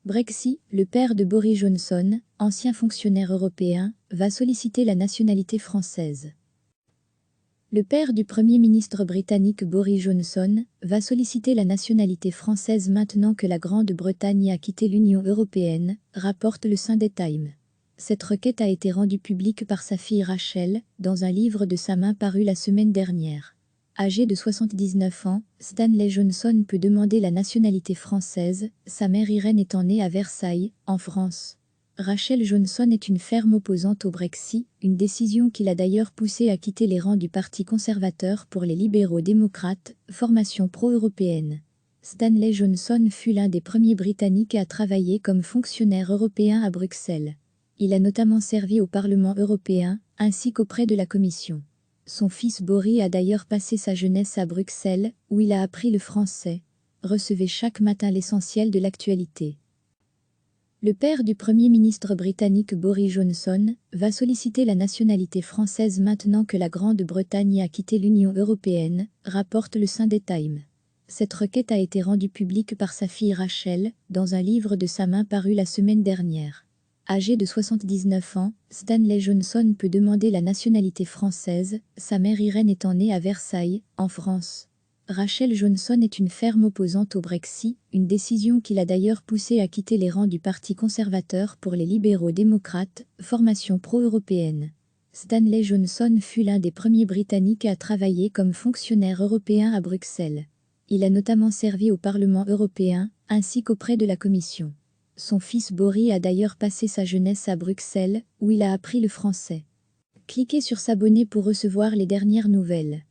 Brexit, le père de Boris Johnson, ancien fonctionnaire européen, va solliciter la nationalité française. Le père du Premier ministre britannique Boris Johnson va solliciter la nationalité française maintenant que la Grande-Bretagne a quitté l'Union européenne, rapporte le Sunday Times. Cette requête a été rendue publique par sa fille Rachel, dans un livre de sa main paru la semaine dernière. Âgé de 79 ans, Stanley Johnson peut demander la nationalité française, sa mère Irène étant née à Versailles, en France. Rachel Johnson est une ferme opposante au Brexit, une décision qui l'a d'ailleurs poussée à quitter les rangs du Parti conservateur pour les libéraux démocrates, formation pro-européenne. Stanley Johnson fut l'un des premiers Britanniques à travailler comme fonctionnaire européen à Bruxelles. Il a notamment servi au Parlement européen, ainsi qu'auprès de la Commission. Son fils Boris a d'ailleurs passé sa jeunesse à Bruxelles, où il a appris le français. Recevez chaque matin l'essentiel de l'actualité. Le père du Premier ministre britannique Boris Johnson va solliciter la nationalité française maintenant que la Grande-Bretagne a quitté l'Union européenne, rapporte le Sunday Times. Cette requête a été rendue publique par sa fille Rachel, dans un livre de sa main paru la semaine dernière. Âgé de 79 ans, Stanley Johnson peut demander la nationalité française, sa mère Irène étant née à Versailles, en France. Rachel Johnson est une ferme opposante au Brexit, une décision qui l'a d'ailleurs poussée à quitter les rangs du Parti conservateur pour les libéraux démocrates, formation pro-européenne. Stanley Johnson fut l'un des premiers Britanniques à travailler comme fonctionnaire européen à Bruxelles. Il a notamment servi au Parlement européen, ainsi qu'auprès de la Commission. Son fils Boris a d'ailleurs passé sa jeunesse à Bruxelles, où il a appris le français. Cliquez sur s'abonner pour recevoir les dernières nouvelles.